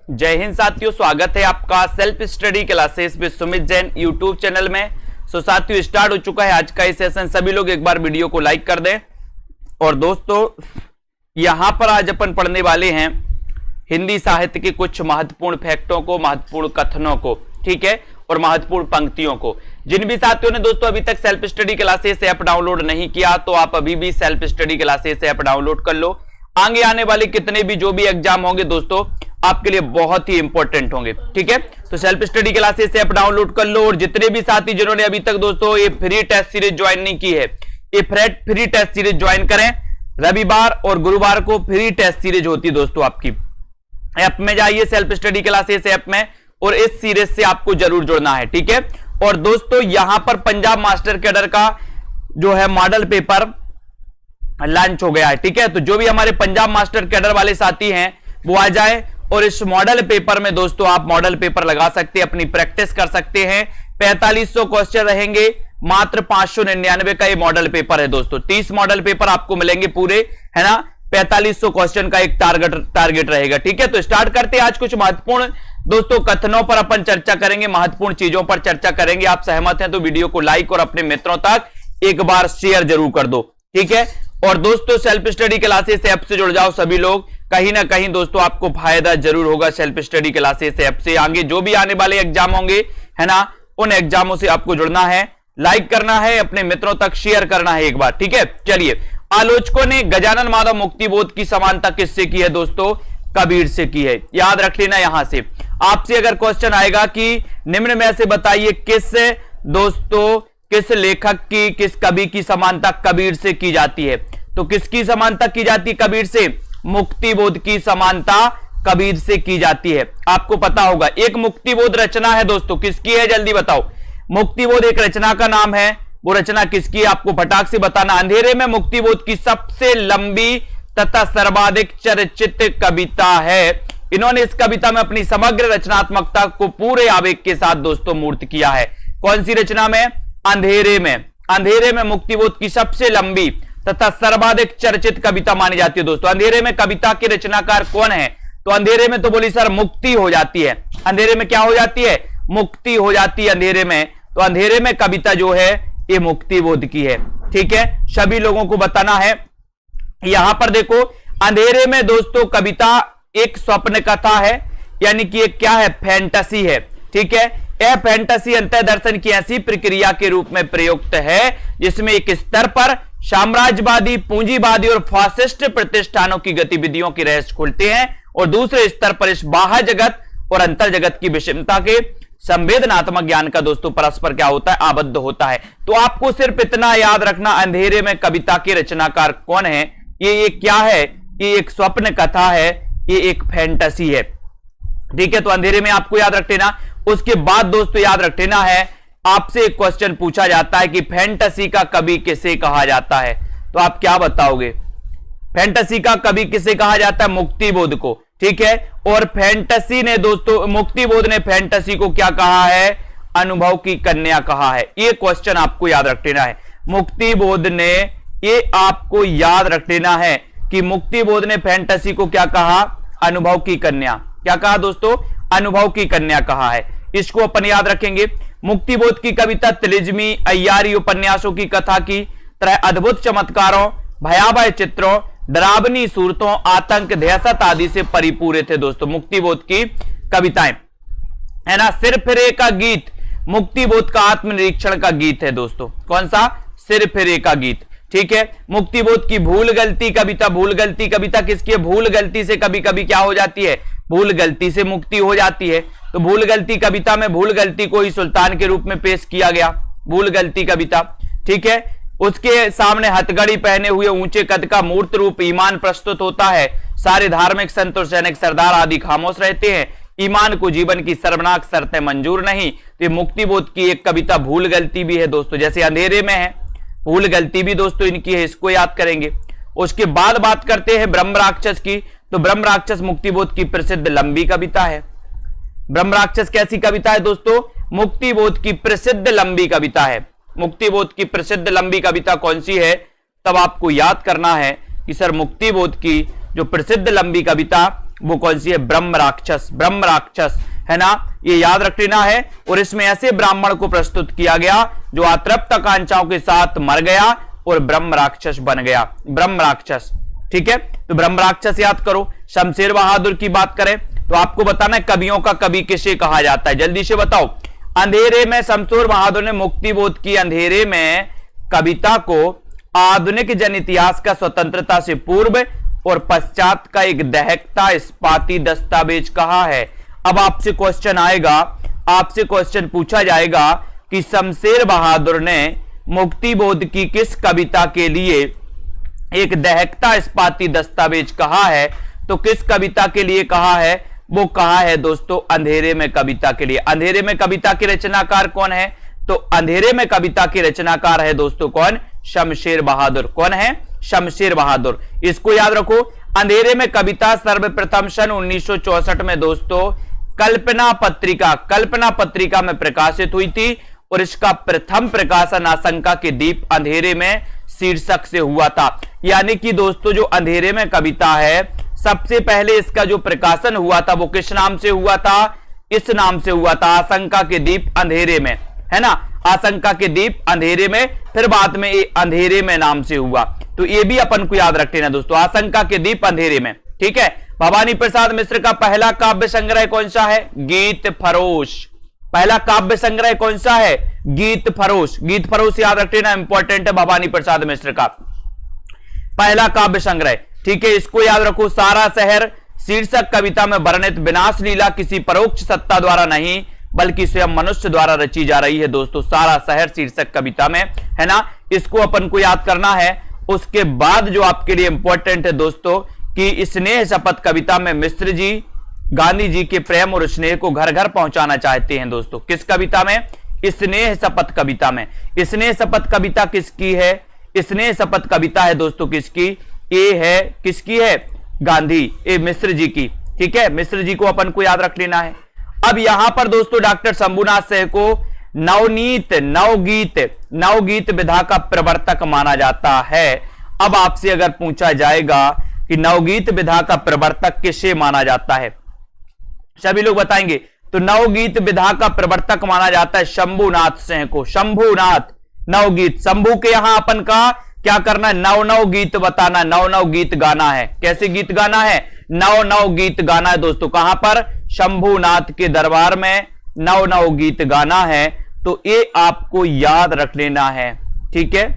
जय हिंद साथियों, स्वागत है आपका self study classes with Sumit Jain YouTube channel में। साथियों स्टार्ट हो चुका है आज का ये सेशन। सभी लोग एक बार वीडियो को लाइक कर दें। और दोस्तों यहां पर आज अपन पढ़ने वाले हैं हिंदी साहित्य के कुछ महत्वपूर्ण फैक्टों को, महत्वपूर्ण कथनों को, ठीक है, और महत्वपूर्ण पंक्तियों को। जिन भी साथियों ने दोस्तों अभी तक self study classes app download नहीं किया तो आप अभी भी self study classes app download कर लो। आगे आने वाले कितने भी जो भी एग्जाम होंगे दोस्तों आपके लिए बहुत ही इंपॉर्टेंट होंगे, ठीक है। तो self study classes app download कर लो। और जितने भी साथी जिन्होंने अभी तक दोस्तों ये फ्री टेस्ट सीरीज ज्वाइन नहीं की है, ये फ्री टेस्ट सीरीज ज्वाइन करें। रविवार और गुरुवार को फ्री टेस्ट सीरीज होती है दोस्तों आपकी। ऐप में जाइए सेल्फ स्टडी क्लासेस ऐप में और इस सीरीज से आपको जरूर जुड़ना है, ठीक है। और दोस्तों यहां पर पंजाब मास्टर कैडर का जो है मॉडल पेपर लॉन्च हो गया है, ठीक है। तो जो भी हमारे पंजाब मास्टर कैडर वाले साथी हैं वो आ जाए और इस मॉडल पेपर में दोस्तों आप मॉडल पेपर लगा सकते हैं, अपनी प्रैक्टिस कर सकते हैं। 4500 क्वेश्चन रहेंगे, मात्र 599 का ये मॉडल पेपर है दोस्तों। 30 मॉडल पेपर आपको मिलेंगे पूरे, है ना। 4500 क्वेश्चन का एक टारगेट रहेगा, ठीक है। तो स्टार्ट करते हैं। आज कुछ महत्वपूर्ण दोस्तों कथनों पर अपन चर्चा करेंगे, महत्वपूर्ण चीजों पर चर्चा करेंगे। आप सहमत हैं तो वीडियो को लाइक और अपने मित्रों तक एक बार शेयर जरूर कर दो, ठीक है। और दोस्तों सेल्फ स्टडी क्लासेस ऐप से जुड़ जाओ सभी लोग, कहीं ना कहीं दोस्तों आपको फायदा जरूर होगा सेल्फ स्टडी क्लासेस ऐप से। आगे जो भी आने वाले एग्जाम होंगे, है ना, उन एग्जामों से आपको जुड़ना है, लाइक करना है, अपने मित्रों तक शेयर करना है एक बार, ठीक है। चलिए, आलोचकों ने गजानन माधव मुक्तिबोध की समानता किससे की है दोस्तों? कबीर से की है। याद रख लेना। यहां से आपसे अगर क्वेश्चन आएगा कि निम्न में से बताइए किस लेखक की, किस कवि की समानता कबीर से की जाती है, तो किसकी समानता की जाती है कबीर से? मुक्तिबोध की समानता कबीर से की जाती है। आपको पता होगा एक मुक्तिबोध रचना है दोस्तों, किसकी है जल्दी बताओ। मुक्तिबोध एक रचना का नाम है, वो रचना किसकी है आपको फटाक से बताना। अंधेरे में मुक्तिबोध की सबसे लंबी तथा सर्वाधिक चर्चित कविता है। इन्होंने इस कविता में अपनी समग्र रचनात्मकता को पूरे आवेग के साथ दोस्तों मूर्त किया है। कौन सी रचना में? अंधेरे में। अंधेरे में मुक्तिबोध की सबसे लंबी तथा सर्वाधिक चर्चित कविता मानी जाती है दोस्तों। अंधेरे में कविता के रचनाकार कौन है? तो अंधेरे में तो बोली सर मुक्ति हो जाती है। अंधेरे में क्या हो जाती है? मुक्ति हो जाती है अंधेरे में। तो अंधेरे में कविता जो है ये मुक्तिबोध की है, ठीक है। सभी लोगों को बताना है। यहां पर देखो अंधेरे में दोस्तों कविता एक स्वप्न कथा है, यानी कि एक क्या है? फैंटेसी है, ठीक है। यह फैंटेसी अंतः दर्शन की ऐसी प्रक्रिया के रूप में प्रयुक्त है जिसमें एक स्तर पर साम्राज्यवादी, पूंजीवादी और फासिस्ट प्रतिष्ठानों की गतिविधियों के रहस्य खुलते हैं और दूसरे स्तर पर इस बाह्य जगत और अंतर जगत की विषमता के संवेदनात्मक ज्ञान का दोस्तों परस्पर क्या होता है? आबद्ध होता है। तो आपको सिर्फ इतना याद रखना, अंधेरे में कविता के रचनाकार कौन है? ये क्या है? ये एक स्वप्न कथा है, ये एक फैंटेसी है, ठीक है। तो अंधेरे में आपको याद रख लेना। उसके बाद दोस्तों याद रख लेना है, आपसे एक क्वेश्चन पूछा जाता है कि फैंटेसी का कवि किसे कहा जाता है, तो आप क्या बताओगे? फैंटेसी का कवि किसे कहा जाता है? मुक्तिबोध को, ठीक है। और फैंटेसी ने दोस्तों, मुक्तिबोध ने फैंटेसी को क्या कहा है? अनुभव की कन्या कहा है। ये क्वेश्चन आपको याद रख लेना है। मुक्तिबोध ने, ये आपको याद रख लेना है कि मुक्तिबोध ने फैंटेसी को क्या कहा? अनुभव की कन्या। क्या कहा दोस्तों? अनुभव की कन्या कहा है। इसको अपन याद रखेंगे। मुक्तिबोध की कविता तिलिस्मी, अय्यारी उपन्यासों की कथा की तरह अद्भुत चमत्कारों, भयावह चित्रों, डरावनी सूरतों, आतंक, दहशत आदि से परिपूरित है दोस्तों मुक्तिबोध की कविताएं, है ना। सिर फिरे का गीत मुक्तिबोध का आत्मनिरीक्षण का गीत है दोस्तों। कौन सा? सिर फिरे का गीत, ठीक है। मुक्तिबोध की भूल गलती कविता, भूल गलती कविता किसकी है? भूल गलती से कभी कभी क्या हो जाती है? भूल गलती से मुक्ति हो जाती है। तो भूल गलती कविता में भूल गलती को ही सुल्तान के रूप में पेश किया गया, भूल गलती कविता, ठीक है। उसके सामने हथकड़ी पहने हुए ऊंचे कद का मूर्त रूप ईमान प्रस्तुत होता है। सारे धार्मिक संत और सैनिक सरदार आदि खामोश रहते हैं। ईमान को जीवन की सर्वनाक शर्तें मंजूर नहीं। तो ये मुक्तिबोध की एक कविता भूल गलती भी है दोस्तों, जैसे अंधेरे में है, भूल गलती भी दोस्तों इनकी है, इसको याद करेंगे। उसके बाद बात करते हैं ब्रह्म राक्षस की। तो ब्रह्म राक्षस मुक्तिबोध की प्रसिद्ध लंबी कविता है। ब्रह्म राक्षस कैसी कविता है दोस्तों? मुक्तिबोध की प्रसिद्ध लंबी कविता है। मुक्तिबोध की प्रसिद्ध लंबी कविता कौन सी है? तब आपको याद करना है कि सर मुक्तिबोध की जो प्रसिद्ध लंबी कविता वो कौन सी है? ब्रह्म राक्षस। ब्रह्म राक्षस है ना, ये याद रख लेना है। और इसमें ऐसे ब्राह्मण को प्रस्तुत किया गया जो अतृप्त आकांक्षाओं के साथ मर गया और ब्रह्म राक्षस बन गया। ब्रह्म राक्षस, ठीक है। तो ब्रह्म राक्षस याद करो। शमशेर बहादुर की बात करें तो आपको बताना है कवियों का कवि किसे कहा जाता है, जल्दी से बताओ। अंधेरे में शमशेर बहादुर ने मुक्ति बोध की अंधेरे में कविता को आधुनिक जन इतिहास का स्वतंत्रता से पूर्व और पश्चात का एक दहकता इस्पाती दस्तावेज कहा है। अब आपसे क्वेश्चन आएगा, आपसे क्वेश्चन पूछा जाएगा कि शमशेर बहादुर ने मुक्ति बोध की किस कविता के लिए एक दहकता इस्पाती दस्तावेज कहा है? तो किस कविता के लिए कहा है? वो कहा है दोस्तों अंधेरे में कविता के लिए। अंधेरे में कविता के रचनाकार कौन है? तो अंधेरे में कविता के रचनाकार है दोस्तों कौन? शमशेर बहादुर। कौन है? शमशेर बहादुर। इसको याद रखो। अंधेरे में कविता सर्वप्रथम सन 1964 में दोस्तों कल्पना पत्रिका में प्रकाशित हुई थी और इसका प्रथम प्रकाशन आशंका के दीप अंधेरे में शीर्षक से हुआ था। यानी कि दोस्तों जो अंधेरे में कविता है सबसे पहले इसका जो प्रकाशन हुआ था वो किस नाम से हुआ था? इस नाम से हुआ था, आशंका के दीप अंधेरे में, है ना। आशंका के दीप अंधेरे में, फिर बाद में ये अंधेरे में नाम से हुआ। तो ये भी अपन को याद रख लेना दोस्तों, आशंका के दीप अंधेरे में, ठीक है। भवानी प्रसाद मिश्र का पहला काव्य संग्रह कौन सा है? गीत फरोश। पहला काव्य संग्रह कौन सा है? गीत फरोश। गीत फरोश याद रख लेना, इंपॉर्टेंट है भवानी प्रसाद मिश्र का पहला काव्य संग्रह, ठीक है। इसको याद रखो। सारा शहर शीर्षक कविता में वर्णित विनाश लीला किसी परोक्ष सत्ता द्वारा नहीं बल्कि स्वयं मनुष्य द्वारा रची जा रही है दोस्तों। सारा शहर शीर्षक कविता में, है ना। इसको अपन को याद करना है। उसके बाद जो आपके लिए इंपॉर्टेंट है दोस्तों कि स्नेह शपथ कविता में मिश्र जी गांधी जी के प्रेम और स्नेह को घर घर पहुंचाना चाहते हैं दोस्तों। किस कविता में? स्नेह शपथ कविता में। स्नेह शपथ कविता किसकी है? स्नेह शपथ कविता है दोस्तों किसकी? ये है किसकी है? गांधी, ये मिश्र जी की, ठीक है। मिश्र जी को अपन को याद रख लेना है। अब यहां पर दोस्तों डॉक्टर शंभुनाथ सेन को नवगीत विधा का प्रवर्तक माना जाता है। अब आपसे अगर पूछा जाएगा कि नवगीत विधा का प्रवर्तक किसे माना जाता है, सभी लोग बताएंगे। तो नवगीत विधा का प्रवर्तक माना जाता है शंभुनाथ सेन को। शंभुनाथ, नवगीत, शंभु के यहां अपन का क्या करना है? नव गीत बताना, नव गीत गाना है। कैसे गीत गाना है? नव गीत गाना है दोस्तों। कहां पर? शंभुनाथ के दरबार में नव गीत गाना है। तो ये आपको याद रख लेना है, ठीक है।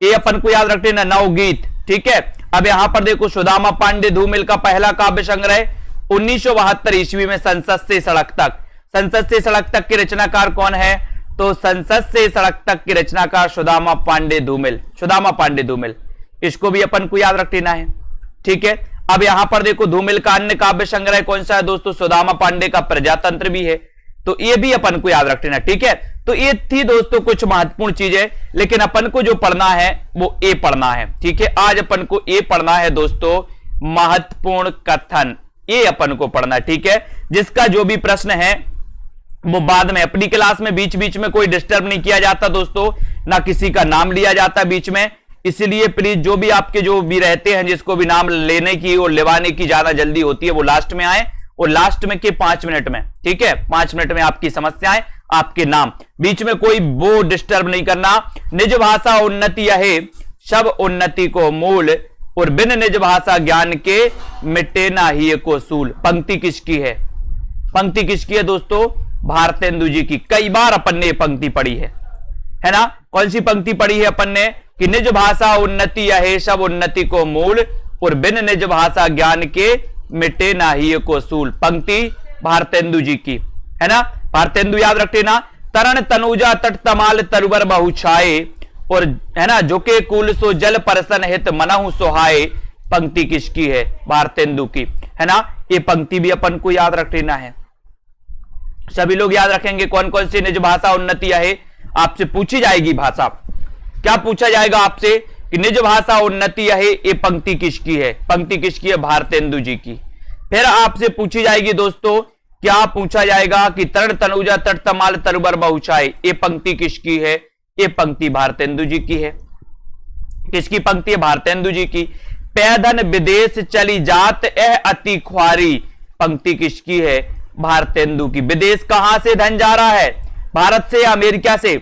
ये अपन को याद रख लेना, नवगीत, ठीक है। अब यहां पर देखो सुदामा पांडे धूमिल का पहला काव्य संग्रह 1972 ईस्वी में संसद से सड़क तक। संसद से सड़क तक के रचनाकार कौन है? तो संसद से सड़क तक के रचनाकार सुदामा पांडे धूमिल। सुदामा पांडे धूमिल, इसको भी अपन को याद रख लेना है, ठीक है। अब यहां पर देखो धूमिल का अन्य काव्य संग्रह कौन सा है दोस्तों? सुदामा पांडे का प्रजातंत्र भी है। तो ये भी अपन को याद रख लेना, ठीक है। तो ये थी दोस्तों कुछ महत्वपूर्ण चीजें, लेकिन अपन को जो पढ़ना है वो ए पढ़ना है, ठीक है। आज अपन को ए पढ़ना है दोस्तों, महत्वपूर्ण कथन, ये अपन को पढ़ना है, ठीक है। जिसका जो भी प्रश्न है वो बाद में अपनी क्लास में बीच बीच में कोई डिस्टर्ब नहीं किया जाता दोस्तों, ना किसी का नाम लिया जाता बीच में। इसलिए प्लीज जो भी आपके जो भी रहते हैं जिसको भी नाम लेने की और लेवाने की ज्यादा जल्दी होती है वो लास्ट में आए, और लास्ट में के 5 मिनट में, ठीक है। 5 मिनट में आपकी समस्याएं, आपके नाम, बीच में कोई वो डिस्टर्ब नहीं करना। निज भाषा उन्नति है सब उन्नति को मूल, और बिन निज भाषा ज्ञान के मिटे ना ही को सूल। पंक्ति किसकी है? पंक्ति किसकी है दोस्तों? भारतेंदु जी की। कई बार अपन ने पंक्ति पढ़ी है ना। कौन सी पंक्ति पढ़ी है अपन ने? कि निज भाषा उन्नति है सब उन्नति को मूल, और बिन निज भाषा ज्ञान के मिटे ना ही को सूल। पंक्ति भारतेंदु जी की, है ना। भारतेंदु याद रख लेना। तरण तनुजा तट तमाल तरुवर बहु छाए, और है ना झुके कुल सो जल परसन हित मनहु सोहाए। पंक्ति किसकी है? भारतेंदु की, है ना। ये पंक्ति भी अपन को याद रख लेना है। सभी लोग याद रखेंगे कौन कौन सी निज भाषा उन्नति है। आपसे पूछी जाएगी भाषा, क्या पूछा जाएगा आपसे कि निज भाषा उन्नति है, ये पंक्ति किसकी है? पंक्ति किसकी है? भारतेंदु जी की। फिर आपसे पूछी जाएगी दोस्तों, क्या पूछा जाएगा कि तरण तनुजा तट तमाल तरुबर बहु छाए, ये पंक्ति किसकी है? ये पंक्ति भारतेंदु जी की है। किसकी पंक्ति है? भारतेंदु जी की। पैधन विदेश चली जात एह अति ख्वारी, पंक्ति किसकी है? भारतेंदु की। विदेश कहां से धन जा रहा है? भारत से या अमेरिका से?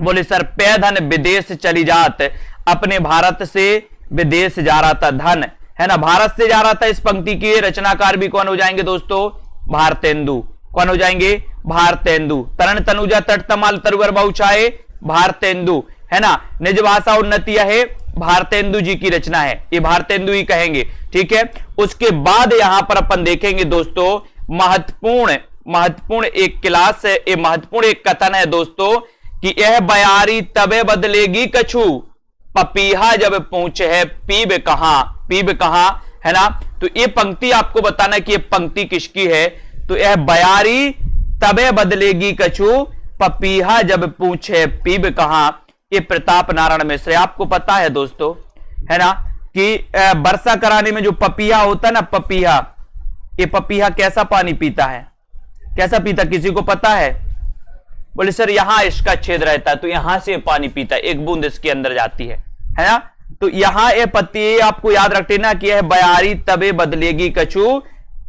बोले सर पैधन विदेश चली जात, अपने भारत से विदेश जा रहा था धन, है ना, भारत से जा रहा था। इस पंक्ति के रचनाकार भी कौन हो जाएंगे दोस्तों? भारतेंदु। कौन हो जाएंगे? भारतेंदु। तरण तनुजा तट तमाल तरुवर बहुछाए, भारतेंदु, है ना। निज भाषा उन्नति है, भारतेंदु जी की रचना है, ये भारतेंदु ही कहेंगे, ठीक है। उसके बाद यहां पर अपन देखेंगे दोस्तों महत्वपूर्ण एक क्लास है, ये महत्वपूर्ण एक कथन है दोस्तों कि यह बयारी तबे बदलेगी कछु, पपीहा जब पूछे है पीब कहां, पीब कहां, है ना। तो ये पंक्ति आपको बताना कि ये पंक्ति किसकी है? तो यह बयारी तबे बदलेगी कछु, पपीहा जब पूछे पीब कहां, ये प्रताप नारायण मिश्र। आपको पता है दोस्तों, है ना, कि वर्षा कराने में जो पपीहा होता है ना, पपीहा, ये पपीहा कैसा पानी पीता है? कैसा पीता, किसी को पता है? बोले सर यहां इसका छेद रहता है तो यहां से पानी पीता है, एक बूंद इसके अंदर जाती है ना। तो यहां ये पति आपको याद रख लेना कि यह बयारी तबे बदलेगी कछु,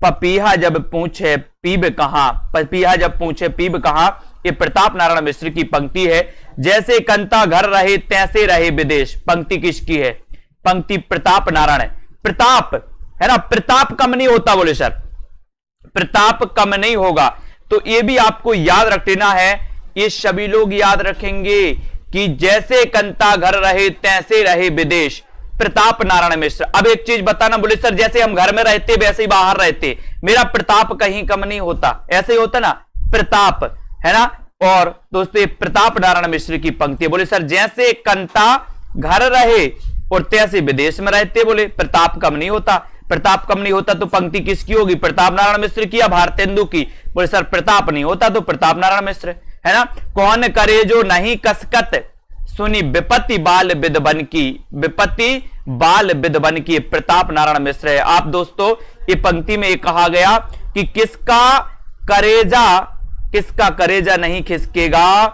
पपीहा जब पूछे पीब कहां, पपीहा जब पूछे पीब कहां, ये प्रताप नारायण मिश्र की पंक्ति है। जैसे कंता घर रहे तैसे रहे विदेश, पंक्ति किसकी है? पंक्ति प्रताप नारायण। प्रताप, है ना, प्रताप कम नहीं होता, बोले सर प्रताप कम नहीं होगा। तो ये भी आपको याद रख लेना है, ये सभी लोग याद रखेंगे कि जैसे कंता घर रहे तैसे रहे विदेश, प्रताप नारायण मिश्र। अब एक चीज बताना, बोले सर जैसे हम घर में रहते वैसे ही बाहर रहते, मेरा प्रताप कहीं कम नहीं होता, ऐसे ही होता ना प्रताप, है ना। और दोस्तों प्रताप नारायण मिश्र की पंक्ति, बोले सर जैसे कंता घर रहे और तैसे विदेश में रहते, बोले प्रताप कम नहीं होता। प्रताप कम नहीं होता तो पंक्ति किसकी होगी? प्रताप नारायण मिश्र की या भारतेंदु की? बोले सर प्रताप नहीं होता तो प्रताप नारायण मिश्र, है ना। कौन करे जो नहीं कसकत, सुनी विपत्ति बाल विद्वन की, विपत्ति बाल विद्वन की, प्रताप नारायण मिश्र है। आप दोस्तों ये पंक्ति में कहा गया कि किसका करेजा नहीं खिसकेगा,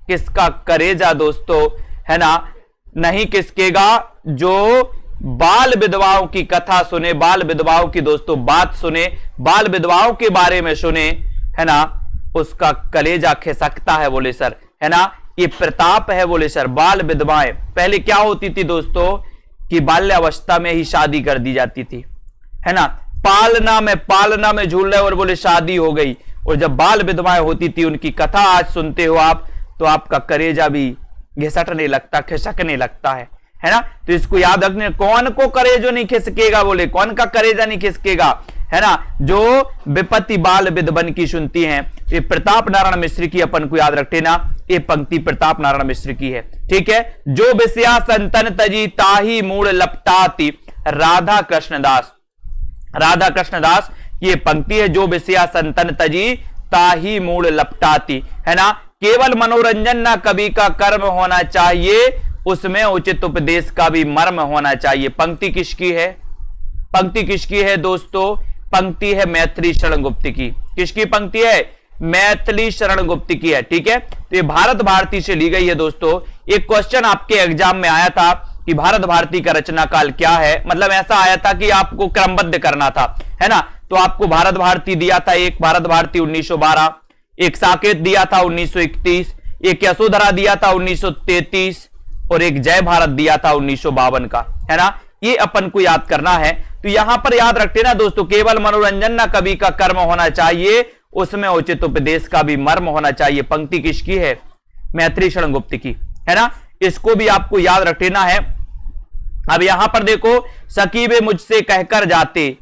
किसका करेजा दोस्तों, है ना, नहीं खिसकेगा, जो बाल विधवाओं की कथा सुने, बाल विधवाओं की दोस्तों बात सुने, बाल विधवाओं के बारे में सुने, है ना, उसका कलेजा खिसकता है, बोले सर, है ना। ये प्रताप है, बोले सर। बाल विधवाएं पहले क्या होती थी दोस्तों कि बाल्यावस्था में ही शादी कर दी जाती थी, है ना, पालना में झूल रहे और बोले शादी हो गई। और जब बाल विधवाएं होती थी उनकी कथा आज सुनते हो आप, तो आपका कलेजा भी घिसटने लगता, खिसकने लगता है ना। तो इसको याद रखने, कौन को करेजो नहीं खिसकेगा, बोले कौन का करेजा नहीं खिसकेगा, है ना, जो विपत्ति बाल विधवन की सुनती हैं। ये प्रताप नारायण मिश्र की अपन को याद रखते ना, ये पंक्ति प्रताप नारायण मिश्र की है, ठीक है। जो विषया संतन तजी ताही मूड लपटाती, राधा कृष्णदास, राधा कृष्णदास ये पंक्ति है। जो विषया संतन तजी ताही मूड लपटाती, है ना। केवल मनोरंजन ना कवि का कर्म होना चाहिए, उसमें उचित उपदेश का भी मर्म होना चाहिए। पंक्ति किसकी है? पंक्ति किसकी है दोस्तों? पंक्ति है मैथिली शरण गुप्त की। किसकी पंक्ति है? मैथिली शरण गुप्त की है, ठीक है। तो ये भारत भारती से ली गई है दोस्तों। एक क्वेश्चन आपके एग्जाम में आया था कि भारत भारती का रचना काल क्या है, मतलब ऐसा आया था कि आपको क्रमबद्ध करना था, है ना। तो आपको भारत भारती दिया था, एक भारत भारती 1912, एक साकेत दिया था 1931, एक यशोधरा दिया था 1933 और एक जय भारत दिया था 1952 का, है ना। ये अपन को याद करना है। तो यहां पर याद रखते ना दोस्तों, केवल मनोरंजन ना कवि का कर्म होना चाहिए, उसमें उचित उपदेश का भी मर्म होना चाहिए। पंक्ति किसकी है? मैथिली शरण गुप्त की, है ना। इसको भी आपको याद रख लेना है। अब यहां पर देखो, सखी वे मुझसे कहकर जाते,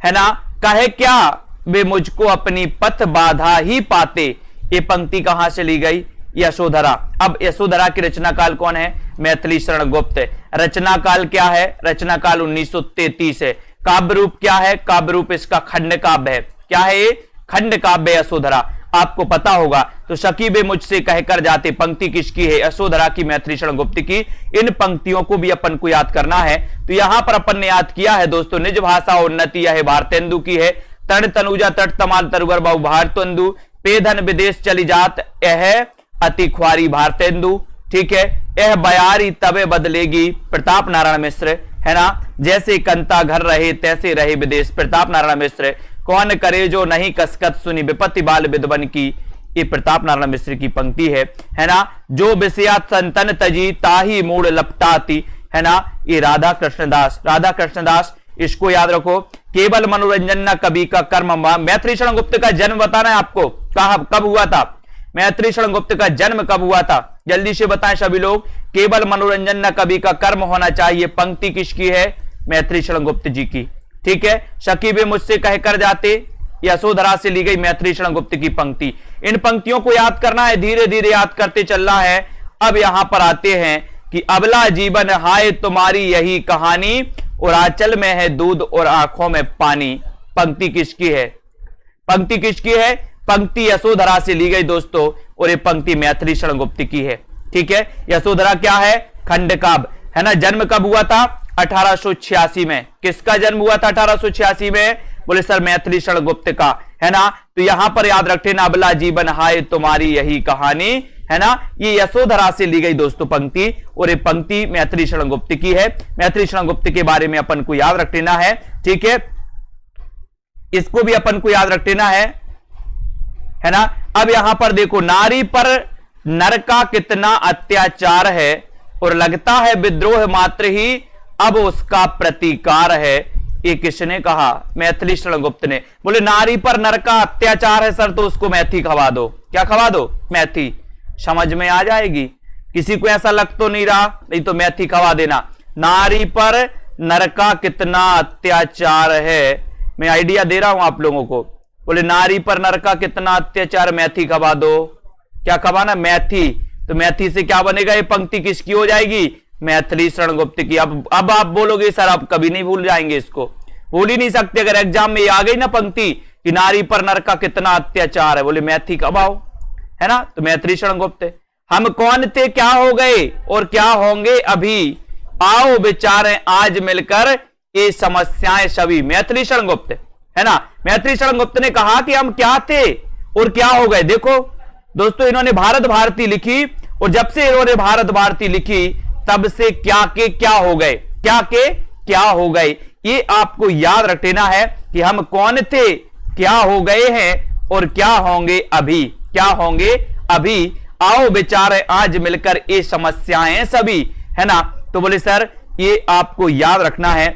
है ना, कहे क्या वे मुझको अपनी पथ बाधा ही पाते, ये पंक्ति कहां से ली गई? यशोधरा। अब यशोधरा की रचना काल कौन है? मैथिली शरण गुप्त। रचना काल क्या है? रचना काल 1933 है। काव्य रूप क्या है? काव्य रूप इसका खंड काव्य है। क्या है ये? खंड काव्य यशोधरा। आपको पता होगा। तो सखी वे मुझसे कहकर जाते पंक्ति किसकी है? यशोधरा की, मैथिली शरण गुप्त की। इन पंक्तियों को भी अपन को याद करना है। तो यहां पर अपन ने याद किया है दोस्तों, निज भाषा उन्नति यह भारतेंदु की है। तण तनुजा तट तमाल तरुवर बहु भारतेंदु, पेधन विदेश चली जात यह अति ख्वारी भारतेंदु, ठीक है। यह बयारी तबे बदलेगी, प्रताप नारायण मिश्र, है ना। जैसे कंता घर रहे तैसे रहे विदेश, प्रताप नारायण मिश्र। कौन करे जो नहीं कसकत सुनी, विपत्ति बाल विद्वन की, ये प्रताप नारायण मिश्र की पंक्ति है ना। जो विषया संतन तजी ताही मूड लपटाती, है ना, ये राधा कृष्णदास, राधा कृष्णदास, इसको याद रखो। केवल मनोरंजन न कवि का कर्म। मैथिली शरण गुप्त का जन्म बताना है आपको, कब हुआ था, मैथिली शरण गुप्त का जन्म कब हुआ था, जल्दी से बताएं सभी लोग। केवल मनोरंजन न कवि का कर्म होना चाहिए, पंक्ति किसकी है, मैथिली शरण गुप्त जी की, ठीक है। शकीबे मुझसे कहकर जाते, यशोधरा से ली गई मैथिली शरण गुप्त की पंक्ति। इन पंक्तियों को याद करना है, धीरे धीरे याद करते चलना है। अब यहां पर आते हैं कि अबला जीवन हाय तुम्हारी यही कहानी, और आंचल में है दूध और आंखों में पानी। पंक्ति किसकी है, पंक्ति किसकी है, पंक्ति यशोधरा से ली गई दोस्तों, और ये पंक्ति मैथिली शरण गुप्त की है, ठीक है। यशोधरा क्या है, खंड काव्य, है ना। जन्म कब हुआ था, 1886 में। किसका जन्म हुआ था 1886 में, बोले सर मैथिली शरण गुप्त का, है ना। तो यहां पर याद रखते ना, अबला जीवन हाय तुम्हारी यही कहानी, है ना, ये यशोधरा से ली गई दोस्तों पंक्ति, और ये पंक्ति मैथिली शरण गुप्त की है। मैथिली शरण गुप्त के बारे में अपन को याद रख लेना है, ठीक है, इसको भी अपन को याद रख लेना है ना। अब यहां पर देखो, नारी पर नर का कितना अत्याचार है, और लगता है विद्रोह मात्र ही अब उसका प्रतिकार है। ये किसने कहा, मैथिली शरण गुप्त ने। बोले नारी पर नर का अत्याचार है सर, तो उसको मैथी खवा दो। क्या खवा दो, मैथी, समझ में आ जाएगी। किसी को ऐसा लग तो नहीं रहा, नहीं तो मैथी खवा देना। नारी पर नर का कितना अत्याचार है, मैं आइडिया दे रहा हूं आप लोगों को। बोले नारी पर नर का कितना अत्याचार, मैथी खवा दो। क्या खवाना, मैथी। तो मैथी से क्या बनेगा, ये पंक्ति किसकी हो जाएगी, मैथिली शरण गुप्त की। अब आप बोलोगे सर आप कभी नहीं भूल जाएंगे, इसको भूल ही नहीं सकते। अगर एग्जाम में ये आ गई ना पंक्ति कि नारी पर नर का कितना अत्याचार है, बोले मैथी खवाओ, है ना। तो मैथिली शरण गुप्त। हम कौन थे, क्या हो गए और क्या होंगे अभी, आओ विचारें आज मिलकर ये समस्याएं सभी, मैथिली शरण गुप्त, है ना। मैथिली शरण गुप्त ने कहा कि हम क्या थे और क्या हो गए। देखो दोस्तों, इन्होंने भारत भारती लिखी, और जब से इन्होंने भारत भारती लिखी तब से क्या के क्या हो गए, क्या के क्या हो गए, ये आपको याद रख लेना है कि हम कौन थे, क्या हो गए हैं और क्या होंगे अभी, क्या होंगे अभी। आओ विचारें आज मिलकर ये समस्याएं सभी, है ना। तो बोले सर ये आपको याद रखना है,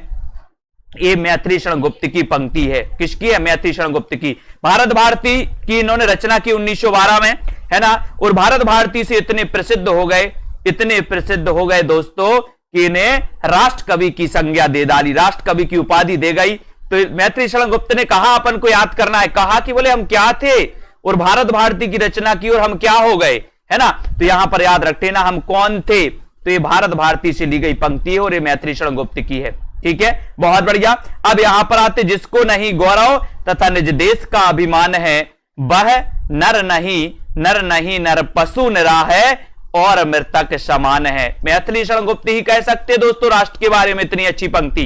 ये मैथिली शरण गुप्त की पंक्ति है। किसकी है, मैथिली शरण गुप्त की। भारत भारती की इन्होंने रचना की 1912 में, है ना। और भारत भारती से इतने प्रसिद्ध हो गए, इतने प्रसिद्ध हो गए दोस्तों कि इन्हें राष्ट्र कवि की संज्ञा दे डाली, राष्ट्र कवि की उपाधि दे गई। तो मैथिली शरण गुप्त ने कहा, अपन को याद करना है, कहा कि बोले हम क्या थे और भारत भारती की रचना की और हम क्या हो गए, है ना। तो यहां पर याद रखते ना, हम कौन थे, तो ये भारत भारती से ली गई पंक्ति है और ये मैथिली शरण गुप्त की है, ठीक है, बहुत बढ़िया। अब यहां पर आते, जिसको नहीं गौरव तथा निज देश का अभिमान है, वह नर नहीं नर पशु निरा है और मृतक समान है। मैथिली शरण गुप्त ही कह सकते दोस्तों राष्ट्र के बारे में इतनी अच्छी पंक्ति।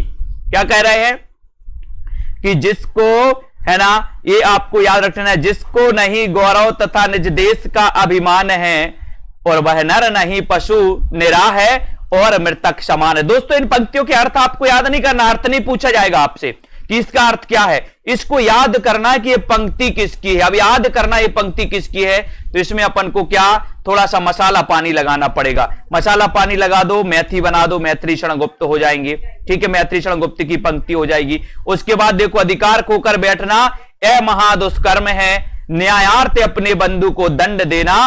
क्या कह रहे हैं कि जिसको, है ना, ये आपको याद रखना है, जिसको नहीं गौरव तथा निज देश का अभिमान है, और वह नर नहीं पशु निरा है और मृतक समान है। दोस्तों इन पंक्तियों के अर्थ आपको याद नहीं करना, अर्थ नहीं पूछा जाएगा आपसे कि इसका अर्थ क्या है, इसको याद करना है कि ये पंक्ति किसकी है। अब याद करना ये पंक्ति किसकी है, तो इसमें अपन को क्या, थोड़ा सा मसाला पानी लगाना पड़ेगा। मसाला पानी लगा दो, मैथी बना दो, मैथिली शरण गुप्त हो जाएंगे, ठीक है, मैथिली शरण गुप्त की पंक्ति हो जाएगी। उसके बाद देखो, अधिकार खोकर बैठना ए महादुष्कर्म है, न्यायार्थ अपने बंधु को दंड देना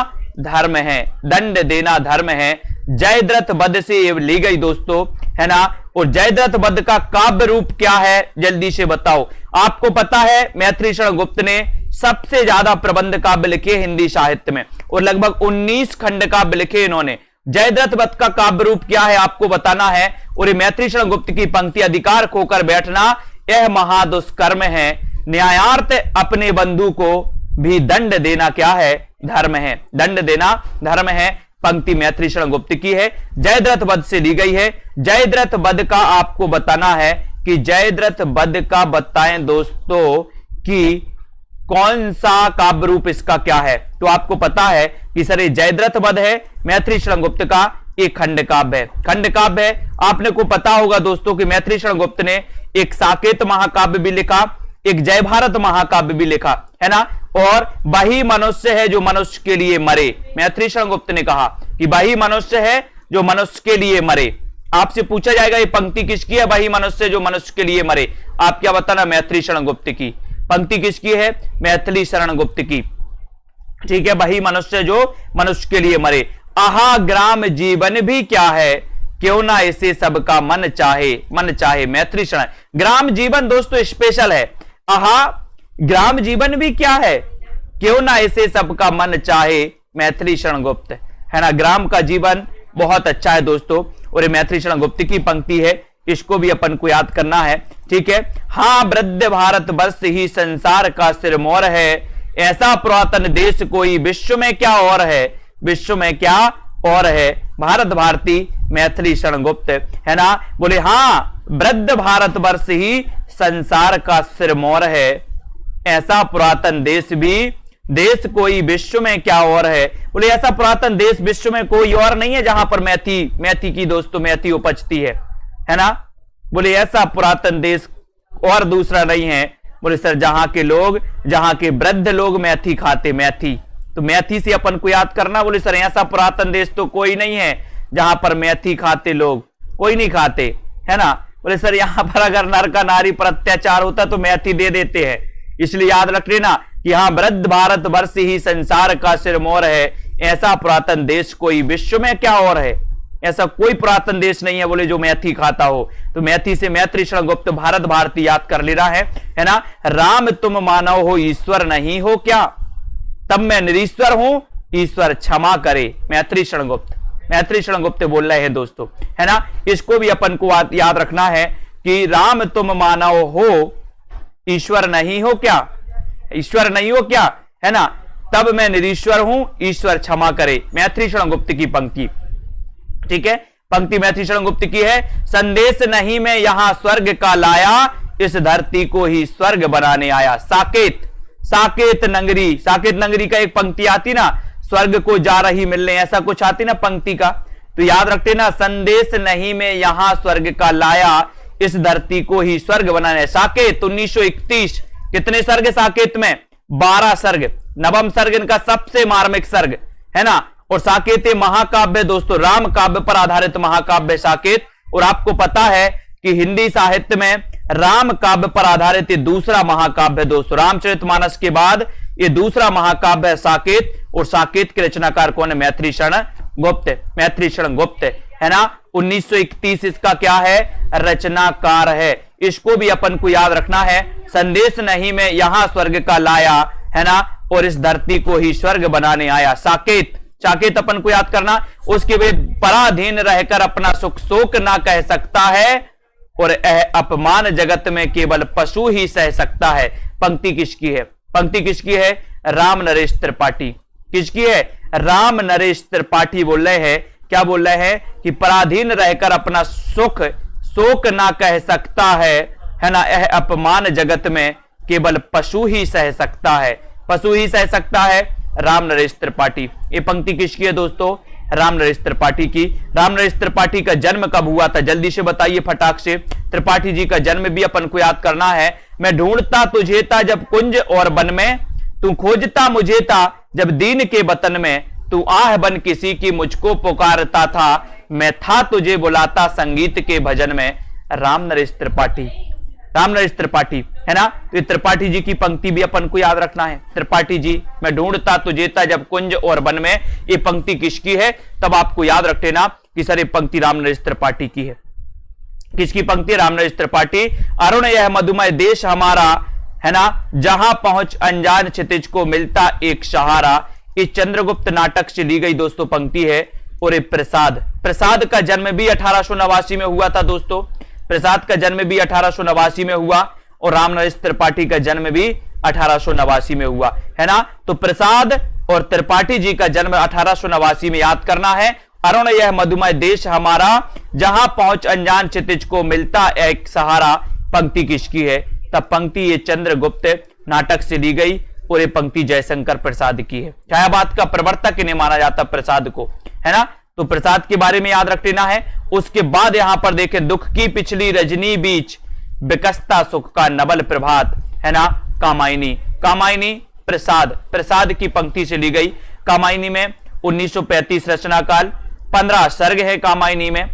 धर्म है, दंड देना धर्म है। जयद्रथ वध से ये ली गई दोस्तों, है ना। और जयद्रथ वध का काव्य रूप क्या है, जल्दी से बताओ। आपको पता है मैथिली शरण गुप्त ने सबसे ज्यादा प्रबंध काव्य लिखे हिंदी साहित्य में, और लगभग 19 खंड काव्य लिखे इन्होंने। जयद्रथ वध का काव्य रूप क्या है आपको बताना है, और ये मैथिली शरण गुप्त की पंक्ति, अधिकार खोकर बैठना यह महादुष्कर्म है, न्यायार्थ अपने बंधु को भी दंड देना क्या है, धर्म है, दंड देना धर्म है। पंक्ति मैथिली शरण गुप्त की है, जयद्रथ वध से ली गई है। जयद्रथ वध का आपको बताना है कि जयद्रथ वध का बताएं दोस्तों कि कौन सा काव्य रूप इसका क्या है। तो आपको पता है कि सर ये जयद्रथ वध है मैथिली शरण गुप्त का, एक खंड काव्य है। खंड काव्य है, आपने को पता होगा दोस्तों कि मैथिली शरण गुप्त ने एक साकेत महाकाव्य भी लिखा, एक जय भारत महाकाव्य भी लिखा, है ना। और वही मनुष्य है जो मनुष्य के लिए मरे। मैथिली शरण गुप्त ने कहा कि वही मनुष्य है जो मनुष्य के लिए मरे। आपसे पूछा जाएगा ये पंक्ति किसकी है, वही मनुष्य जो मनुष्य के लिए मरे, आप क्या बताना, मैथिली शरण गुप्त की। पंक्ति किसकी है, मैथिली शरण गुप्त की, ठीक है। वही मनुष्य जो मनुष्य के लिए मरे। आहा ग्राम जीवन भी क्या है, क्यों ना इसे सबका मन चाहे, मन चाहे। मैथिली शरण, ग्राम जीवन दोस्तों स्पेशल है। आहा ग्राम जीवन भी क्या है, क्यों ना इसे सबका मन चाहे, मैथिली शरण गुप्त, है ना। ग्राम का जीवन बहुत अच्छा है दोस्तों, और ये मैथिली शरण गुप्त की पंक्ति है, इसको भी अपन को याद करना है, ठीक है। हाँ वृद्ध भारत वर्ष ही संसार का सिरमौर है, ऐसा पुरातन देश कोई विश्व में क्या और है, विश्व में क्या और है। भारत भारती मैथिली शरण गुप्त, है ना। बोले हाँ वृद्ध भारत वर्ष ही संसार का सिरमौर है, ऐसा पुरातन देश भी देश कोई विश्व में क्या और है। बोले ऐसा पुरातन देश विश्व में कोई और नहीं है जहां पर मैथी की दोस्तों मैथी उपजती है ना। बोले ऐसा पुरातन देश और दूसरा नहीं है। बोले सर जहां के लोग, जहां के वृद्ध लोग मैथी खाते, मैथी, तो मैथी से अपन को याद करना। बोले सर ऐसा पुरातन देश तो कोई नहीं है जहां पर मैथी खाते लोग, कोई नहीं खाते, है ना। बोले सर यहां पर अगर नर का नारी पर अत्याचार होता तो मैथी दे देते हैं, इसलिए याद रख लेना कि हाँ वृद्ध भारत वर्ष ही संसार का सिरमौर है, ऐसा पुरातन देश कोई विश्व में क्या और है। ऐसा कोई पुरातन देश नहीं है बोले जो मैथी खाता हो। तो मैथी से मैथिली शरण गुप्त भारत भारती याद कर लेना है ना। राम तुम मानव हो ईश्वर नहीं हो क्या, तब मैं निरीश्वर हूं ईश्वर क्षमा करे। मैथिली शरण गुप्त, मैथिली शरण गुप्त बोल रहे हैं दोस्तों, है ना। इसको भी अपन को याद रखना है कि राम तुम मानव हो ईश्वर नहीं हो क्या, ईश्वर नहीं हो क्या, है ना, तब मैं निरीश्वर हूं ईश्वर क्षमा करे। मैथिली शरण गुप्त की पंक्ति, ठीक है। पंक्ति मैथिली शरण गुप्त की है। संदेश नहीं मैं यहां स्वर्ग का लाया, इस धरती को ही स्वर्ग बनाने आया। साकेत, साकेत नगरी, साकेत नगरी का एक पंक्ति आती ना, स्वर्ग को जा रही मिलने, ऐसा कुछ आती ना पंक्ति का, तो याद रखते ना। संदेश नहीं मैं यहां स्वर्ग का लाया, इस धरती को ही स्वर्ग बनाने। साकेत 1931, कितने सर्ग साकेत में, 12 सर्ग, नवम सर्ग इनका सबसे मार्मिक सर्ग, है ना। और साकेत महाकाव्य दोस्तों, राम काव्य पर आधारित महाकाव्य साकेत। और आपको पता है कि हिंदी साहित्य में राम काव्य पर आधारित ये दूसरा महाकाव्य दोस्तों, रामचरितमानस के बाद ये दूसरा महाकाव्य है साकेत। और साकेत के रचनाकार कौन है, मैथिली शरण गुप्त, मैथिली शरण गुप्त, है ना। 1931 इसका क्या है, रचनाकार है। इसको भी अपन को याद रखना है। संदेश नहीं मैं यहां स्वर्ग का लाया, है ना, और इस धरती को ही स्वर्ग बनाने आया। साकेत, साकेत अपन को याद करना। उसके वे पराधीन रहकर अपना सुख शोक ना कह सकता है, और अपमान जगत में केवल पशु ही सह सकता है। पंक्ति किसकी है, पंक्ति किसकी है, राम नरेश त्रिपाठी। किसकी है, राम नरेश त्रिपाठी बोल रहे हैं, क्या बोल रहे हैं कि पराधीन रहकर अपना सुख शोक ना कह सकता है ना, यह अपमान जगत में केवल पशु ही सह सकता है, पशु ही सह सकता है। राम नरेश त्रिपाठी, ये पंक्ति किसकी है दोस्तों, राम नरेश त्रिपाठी की। राम नरेश त्रिपाठी का जन्म कब हुआ था, जल्दी से बताइए फटाक से। त्रिपाठी जी का जन्म भी अपन को याद करना है। मैं ढूंढता तुझे था जब कुंज और वन में, तू खोजता मुझे था जब दीन के वतन में, तू आह बन किसी की मुझको पुकारता था, मैं था तुझे बुलाता संगीत के भजन में। राम नरेश त्रिपाठी, राम नरेश त्रिपाठी, है ना। तो त्रिपाठी जी की पंक्ति भी अपन को याद रखना है। त्रिपाठी जी, मैं ढूंढता तुझे था जब कुंज और वन में, ये पंक्ति किसकी है, तब आपको याद रख लेना कि सर ये पंक्ति राम नरेश त्रिपाठी की है। किसकी पंक्ति, राम नरेश त्रिपाठी। अरुण यह मधुमय देश हमारा, है ना, जहां पहुंच अनजान क्षितिज को मिलता एक सहारा। ये चंद्रगुप्त नाटक से ली गई दोस्तों पंक्ति है। और ये प्रसाद, प्रसाद का जन्म भी 1889 में हुआ था दोस्तों, प्रसाद का जन्म भी 1889 में हुआ, और राम नरेश त्रिपाठी का जन्म भी 1889 में हुआ, है ना। तो प्रसाद और त्रिपाठी जी का जन्म 1889 में याद करना है। अरुण यह मधुमय देश हमारा, जहां पहुंच अनजान क्षितिज को मिलता एक सहारा। पंक्ति किसकी है, तब पंक्ति ये चंद्रगुप्त नाटक से ली गई, और ये पंक्ति जयशंकर प्रसाद की है। छायावाद का प्रवर्तक इन्हें माना जाता प्रसाद को, है ना। तो प्रसाद के बारे में याद रख लेना है। उसके बाद यहां पर देखें, दुख की पिछली रजनी बीच बिकसता सुख का नबल प्रभात, है ना, कामायनी। कामायनी प्रसाद, प्रसाद की पंक्ति से ली गई। कामायनी में 1935 रचना काल, 15 सर्ग है कामायनी में।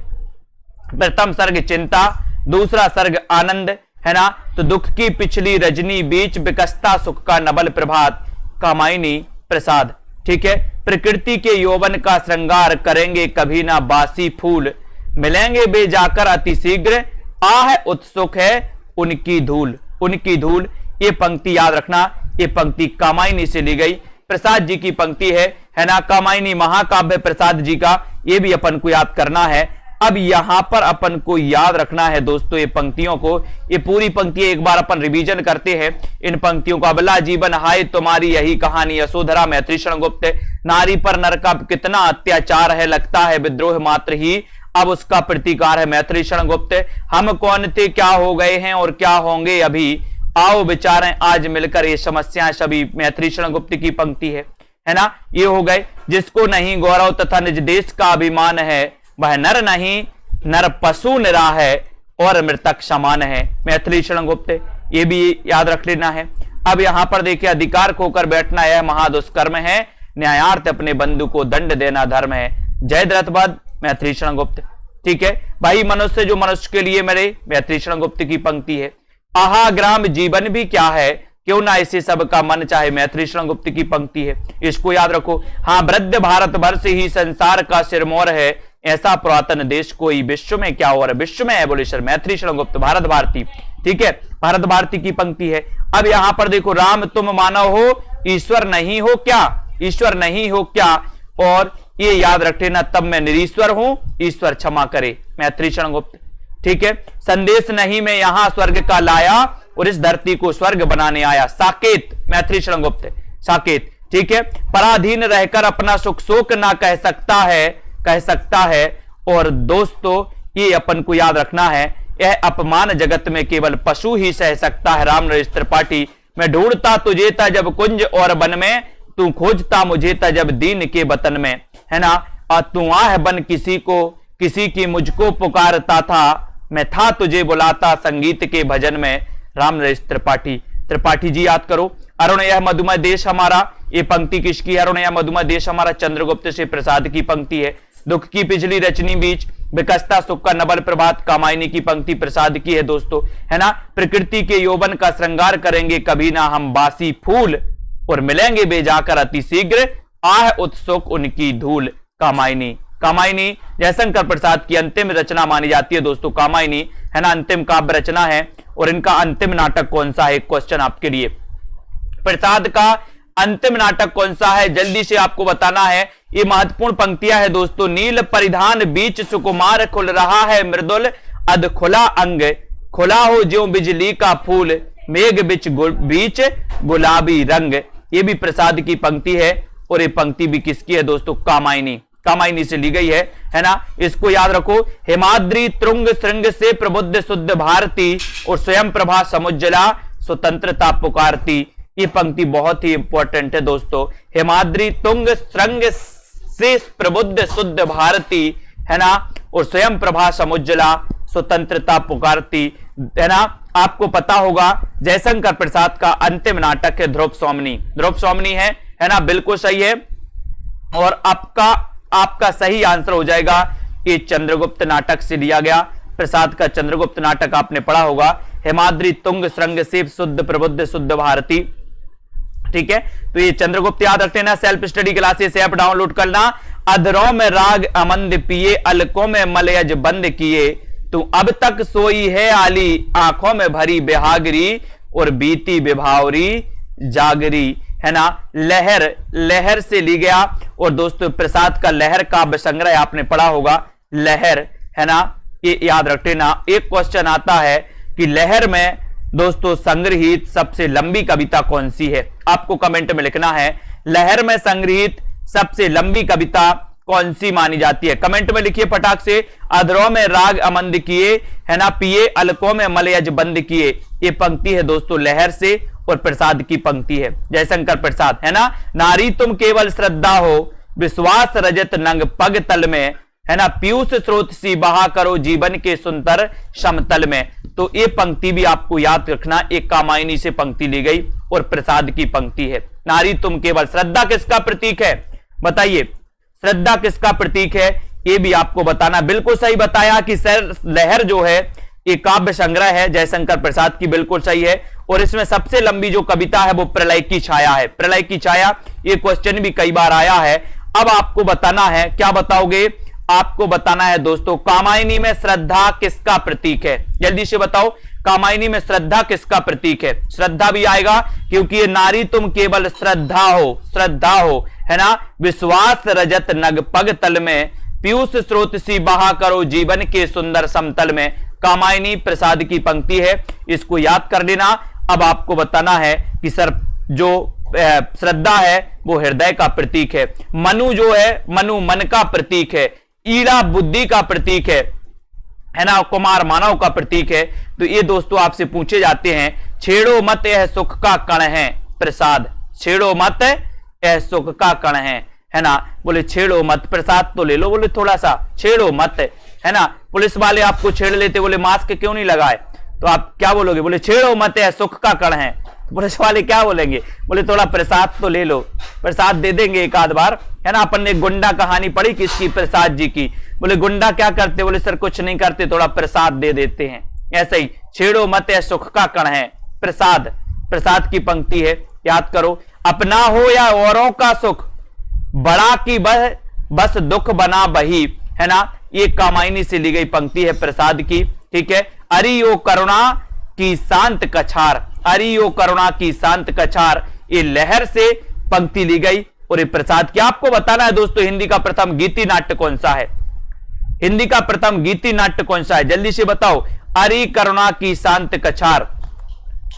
प्रथम सर्ग चिंता, दूसरा सर्ग आनंद, है ना। तो दुख की पिछली रजनी बीच बिकसता सुख का नबल प्रभात, कामायनी प्रसाद। ठीक है। प्रकृति के यौवन का श्रृंगार करेंगे कभी ना बासी फूल, मिलेंगे बेजाकर अति शीघ्र, आह उत्सुक है उनकी धूल, उनकी धूल। ये पंक्ति याद रखना, ये पंक्ति कामायनी से ली गई, प्रसाद जी की पंक्ति है ना। कामायनी महाकाव्य प्रसाद जी का, ये भी अपन को याद करना है। अब यहां पर अपन को याद रखना है दोस्तों ये पंक्तियों को, ये पूरी पंक्तियां एक बार अपन रिवीजन करते हैं इन पंक्तियों को। अबला जीवन हाय तुम्हारी यही कहानी, यशोधरा मैत्री गुप्त। नारी पर नर का कितना अत्याचार है, लगता है विद्रोह मात्र ही अब उसका प्रतिकार है, मैत्री गुप्त। हम कौन थे, क्या हो गए हैं और क्या होंगे अभी, आओ विचारें आज मिलकर ये समस्याएं सभी, मैत्री गुप्त की पंक्ति है ना। ये हो गए। जिसको नहीं गौरव तथा निज देश का अभिमान है, वह नर नहीं नर पशु निरा है और मृतक समान है, मैथिली गुप्त। ये भी याद रख लेना है। अब यहां पर देखिए, अधिकार खोकर बैठना यह महादुष्कर्म है, न्यायार्थ अपने बंधु को दंड देना धर्म है, जय द्रथबद्ध, मैथिली गुप्त। ठीक है भाई, मनुष्य जो मनुष्य के लिए मेरे, मैथिली गुप्त की पंक्ति है। आहा ग्राम जीवन भी क्या है, क्यों ना इसे सबका मन चाहे, मैथिली गुप्त की पंक्ति है, इसको याद रखो। हाँ, वृद्ध भारत वर्ष ही संसार का सिरमौर है, ऐसा पुरातन देश कोई विश्व में क्या और, विश्व में है बोले सर, मैथिली गुप्त, भारत भारती। ठीक है, भारत भारती की पंक्ति है। अब यहां पर देखो, राम तुम मानव हो ईश्वर नहीं हो क्या, ईश्वर नहीं हो क्या, और ये याद रख लेना, तब मैं निरीश्वर हूं ईश्वर क्षमा करे, मैथिली गुप्त। ठीक है, संदेश नहीं मैं यहां स्वर्ग का लाया और इस धरती को स्वर्ग बनाने आया, साकेत, मैथिली गुप्त, साकेत। ठीक है, पराधीन रहकर अपना सुख शोक ना कह सकता है। और दोस्तों ये अपन को याद रखना है, यह अपमान जगत में केवल पशु ही सह सकता है, राम नरेश त्रिपाठी। मैं ढूंढता तुझे था जब कुंज और वन में, तू खोजता मुझे था जब दीन के वतन में, है ना। और तू आह बन किसी की मुझको पुकारता था, मैं था तुझे बुलाता संगीत के भजन में, राम नरेश त्रिपाठी। त्रिपाठी जी याद करो। अरुण यह मधुमय देश हमारा, ये पंक्ति किसकी है, अरुण यह मधुमय देश हमारा, चंद्रगुप्त से प्रसाद की पंक्ति है। दुख की पिछली रचनी बीच विकसता सुख का नबल प्रभात, कामायनी की पंक्ति प्रसाद की है दोस्तों, है ना। प्रकृति के यौवन का श्रृंगार करेंगे कभी ना हम बासी फूल, और मिलेंगे बेजाकर अति शीघ्र, आह उत्सुक उनकी धूल, कामायनी। कामायनी जयशंकर प्रसाद की अंतिम रचना मानी जाती है दोस्तों, कामायनी, है ना, अंतिम काव्य रचना है। और इनका अंतिम नाटक कौन सा है, क्वेश्चन आपके लिए, प्रसाद का अंतिम नाटक कौन सा है, जल्दी से आपको बताना है। ये महत्वपूर्ण पंक्तियां है दोस्तों। नील परिधान बीच सुकुमार खुल रहा है मृदुल, अध खुला अंग खुला हो ज्यों बिजली का फूल, मेघ बीच गुलाबी रंग। ये भी प्रसाद की पंक्ति है, और ये पंक्ति भी किसकी है दोस्तों, कामायनी, कामायनी से ली गई है ना। इसको याद रखो। हिमाद्री तुंग श्रृंग से प्रबुद्ध शुद्ध भारती, और स्वयं प्रभा समुज्जला स्वतंत्रता पुकारती। ये पंक्ति बहुत ही इंपॉर्टेंट है दोस्तों। हिमाद्री तुंग श्रृंग से प्रबुद्ध शुद्ध भारती, है ना, और स्वयं प्रभा समुज्जला स्वतंत्रता पुकारती, है ना। आपको पता होगा जयशंकर प्रसाद का अंतिम नाटक है ध्रुव स्वामिनी, ध्रुव स्वामिनी है ना, बिल्कुल सही है। और आपका सही आंसर हो जाएगा ये चंद्रगुप्त नाटक से लिया गया। प्रसाद का चंद्रगुप्त नाटक आपने पढ़ा होगा, हिमाद्री तुंग श्रृंग से शुद्ध प्रबुद्ध शुद्ध भारती। ठीक है, तो ये चंद्रगुप्त याद रखते ना। Self study classes app download करना। अधरों में राग अमंद पिए, अलकों में मलयज बंद किए, तू अब तक सोई है आली, आंखों में भरी बेहागरी, और बीती विभावरी जागरी, है ना। लहर, लहर से ली गया। और दोस्तों प्रसाद का लहर काव्य संग्रह आपने पढ़ा होगा, लहर, है ना, ये याद रखते ना। एक क्वेश्चन आता है कि लहर में दोस्तों संग्रहित सबसे लंबी कविता कौन सी है, आपको कमेंट में लिखना है। लहर में संग्रहित सबसे लंबी कविता कौन सी मानी जाती है, कमेंट में लिखिए फटाक से। अधरों में राग अमंद किए, है ना, पिए अलकों में मलयज बंद किए। ये पंक्ति है दोस्तों लहर से, और प्रसाद की पंक्ति है, जयशंकर प्रसाद, है ना। नारी तुम केवल श्रद्धा हो, विश्वास रजत नंग पग तल में, है ना, पीयूष स्रोत सी बहा करो जीवन के सुंदर समतल में। तो ये पंक्ति भी आपको याद रखना, एक कामायनी से पंक्ति ली गई और प्रसाद की पंक्ति है। नारी तुम केवल, श्रद्धा किसका प्रतीक है बताइए, श्रद्धा किसका प्रतीक है, ये भी आपको बताना। बिल्कुल सही बताया कि सर लहर जो है ये काव्य संग्रह है जयशंकर प्रसाद की, बिल्कुल सही है। और इसमें सबसे लंबी जो कविता है वो प्रलय की छाया है। प्रलय की छाया, ये क्वेश्चन भी कई बार आया है। अब आपको बताना है, क्या बताओगे, आपको बताना है दोस्तों, कामायनी में श्रद्धा किसका प्रतीक है, जल्दी से बताओ, कामायनी में श्रद्धा किसका प्रतीक है। श्रद्धा भी आएगा क्योंकि ये नारी तुम केवल श्रद्धा हो, श्रद्धा हो, है ना, विश्वास रजत नग पग तल में, पीयूष स्रोत सी बहा करो जीवन के सुंदर समतल में। कामायनी प्रसाद की पंक्ति है, इसको याद कर लेना। अब आपको बताना है कि सर जो श्रद्धा है वो हृदय का प्रतीक है, मनु जो है, मनु मन का प्रतीक है, ईड़ा बुद्धि का प्रतीक है ना, कुमार मानव का प्रतीक है। तो ये दोस्तों आपसे पूछे जाते हैं, छेड़ो मत यह सुख का कण है प्रसाद, छेड़ो मत यह सुख का कण है ना, बोले छेड़ो मत, प्रसाद तो ले लो, बोले थोड़ा सा छेड़ो मत, है ना। पुलिस वाले आपको छेड़ लेते, बोले मास्क क्यों नहीं लगाए, तो आप क्या बोलोगे, बोले छेड़ो मत यह सुख का कण है। पुलिस वाले क्या बोलेंगे, बोले थोड़ा प्रसाद तो ले लो, प्रसाद दे देंगे एक आध बार, है ना। अपन ने गुंडा कहानी पढ़ी किसकी, प्रसाद जी की, बोले गुंडा क्या करते, बोले सर कुछ नहीं करते, थोड़ा प्रसाद दे देते हैं। ऐसे ही छेड़ो मत यह सुख का कण है, प्रसाद, प्रसाद की पंक्ति है, याद करो। अपना हो या औरों का सुख, बड़ा की बस दुख बना बही, है ना, ये कामायनी से ली गई पंक्ति है प्रसाद की, ठीक है। अरियो करुणा की शांत कछार, अरियो करुणा की शांत कछार, ये लहर से पंक्ति ली गई और ये प्रसाद की। आपको बताना है दोस्तों, हिंदी का प्रथम गीति नाट्य कौन सा है, हिंदी का प्रथम गीति नाट्य कौन सा है, जल्दी से बताओ। अरि करुणा की शांत कछार,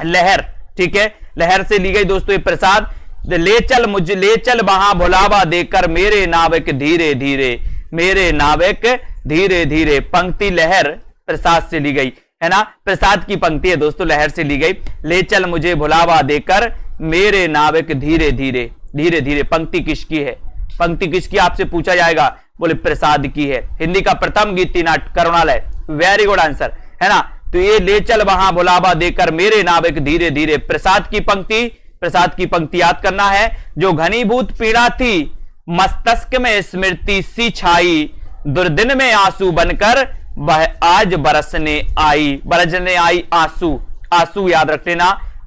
लहर, ठीक है, लहर से ली गई दोस्तों ये प्रसाद। ले चल मुझे, ले चल वहां भुलावा देकर मेरे नाविक धीरे धीरे, मेरे नाविक धीरे धीरे, पंक्ति लहर प्रसाद से ली गई, है ना, प्रसाद की पंक्ति है दोस्तों, लहर से ली गई। ले चल मुझे भुलावा देकर मेरे नाविक धीरे धीरे, धीरे धीरे, पंक्ति किसकी है, पंक्ति किसकी आपसे पूछा जाएगा, बोले प्रसाद की है। हिंदी का प्रथम गीति नाट्य करुणालय, वेरी गुड आंसर, है ना। तो ये ले चल वहां भुलावा देकर मेरे नाविक धीरे धीरे, प्रसाद की पंक्ति, प्रसाद की पंक्ति याद करना है। जो घनीभूत पीड़ा थी मस्तिष्क में स्मृति सी छाई, दुर्दिन में आंसू बनकर वह आज बरसने आई, बरसने आई आंसू, आंसू याद रख लेना।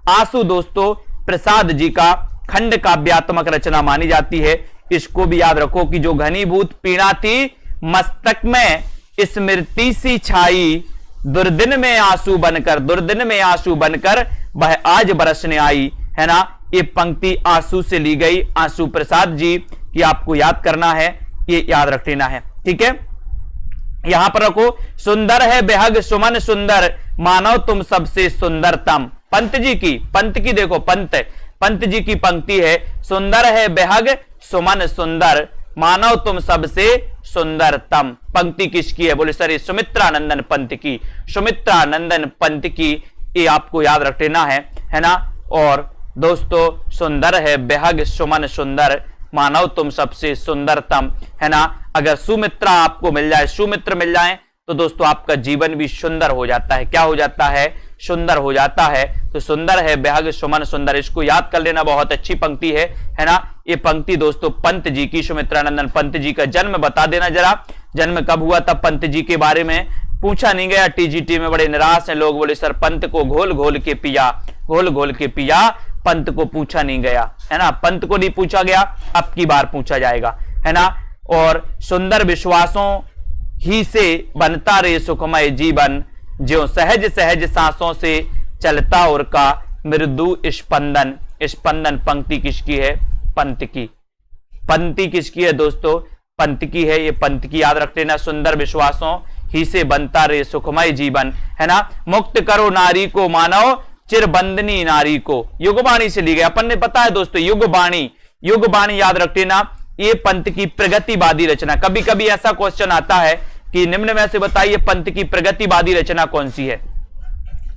आंसू दोस्तों प्रसाद जी का खंड काव्यात्मक रचना मानी जाती है, इसको भी याद रखो कि जो घनीभूत पीड़ा थी मस्तक में स्मृति सी छाई, दुर्दिन में आंसू बनकर, दुर्दिन में आंसू बनकर वह आज बरसने आई, है ना। ये पंक्ति आंसू से ली गई, आंसू प्रसाद जी की आपको याद करना है, ये याद रख लेना है, ठीक है। यहां पर रखो, सुंदर है बेहग सुमन सुंदर, मानव तुम सबसे सुंदरतम, पंत जी की, पंत की देखो, पंत जी की पंक्ति है, सुंदर है बेहग सुमन सुंदर, मानव तुम सबसे सुंदरतम। पंक्ति किसकी है, बोले सर सुमित्रानंदन पंत की, सुमित्रानंदन पंत की, ये आपको याद रख लेना है ना। और दोस्तों सुंदर है बेहग सुमन सुंदर, मानव तुम सबसे सुंदरतम, है ना। अगर सुमित्रा आपको मिल जाए, सुमित्र मिल जाए, तो दोस्तों आपका जीवन भी सुंदर हो जाता है। क्या हो जाता है, सुंदर हो जाता है। तो सुंदर है बेहग सुमन सुंदर, इसको याद कर लेना, बहुत अच्छी पंक्ति है ना। ये पंक्ति दोस्तों पंत जी की, सुमित्रानंदन पंत जी का जन्म बता देना जरा, जन्म कब हुआ था पंत जी के बारे में पूछा नहीं गया। टीजीटी में बड़े निराश हैं लोग, बोले सर पंत को घोल घोल के पिया, घोल घोल के पिया, पंत को पूछा नहीं गया, है ना, पंत को नहीं पूछा गया, अब की बार पूछा जाएगा, है ना। और सुंदर विश्वासों ही से बनता रे सुखमय जीवन, जो सहज सहज सांसों से चलता और का मृदु स्पंदन, स्पंदन पंक्ति किसकी है, पंत की, पंक्ति किसकी है दोस्तों, पंत की है। ये पंत की याद रख लेना, सुंदर विश्वासों ही से बनता रे सुखमय जीवन, है ना। मुक्त करो नारी को मानव चिरबंदनी नारी को, युगवाणी से ली गई, अपन ने पता है दोस्तों युगवाणी, युगवाणी याद रख लेना। ये पंत की प्रगतिवादी रचना, कभी कभी ऐसा क्वेश्चन आता है कि निम्न में से बताइए पंत की प्रगतिवादी रचना कौन सी है,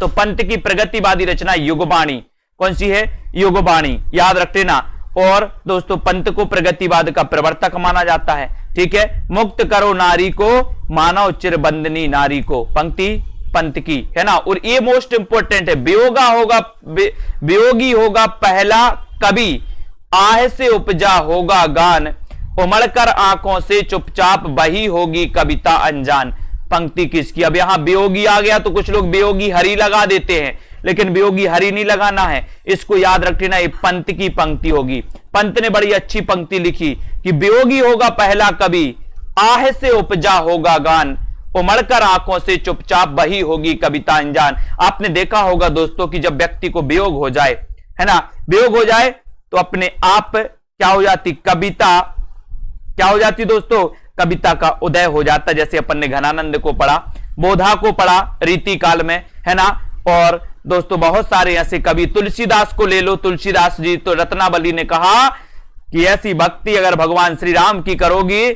तो पंत की प्रगतिवादी रचना युगवाणी, कौन सी है, युगवाणी याद रख लेना। और दोस्तों पंत को प्रगतिवाद का प्रवर्तक माना जाता है। ठीक है, मुक्त करो नारी को, मानव चिरबंदनी नारी को, पंक्ति पंत की है ना। और ये मोस्ट इंपोर्टेंट है, वियोगी होगा पहला कवि, आह से उपजा होगा गान, उमड़कर आंखों से चुपचाप बही होगी कविता अनजान। पंक्ति किसकी? अब यहां वियोगी आ गया तो कुछ लोग वियोगी हरि लगा देते हैं, लेकिन वियोगी हरि नहीं लगाना है, इसको याद रखना। ये पंत की पंक्ति होगी। पंत ने बड़ी अच्छी पंक्ति लिखी कि वियोगी होगा पहला कवि, आह से उपजा होगा गान, उमड़कर आंखों से चुपचाप बही होगी कविता अनजान। आपने देखा होगा दोस्तों कि जब व्यक्ति को वियोग हो जाए, है ना, वियोग हो जाए तो अपने आप क्या हो जाती? कविता क्या हो जाती दोस्तों? कविता का उदय हो जाता। जैसे अपन ने घनानंद को पढ़ा, बोधा को पढ़ा रीति काल में, है ना। और दोस्तों बहुत सारे ऐसे कवि, तुलसीदास को ले लो, तुलसीदास जी तो रत्नावली ने कहा कि ऐसी भक्ति अगर भगवान श्री राम की करोगी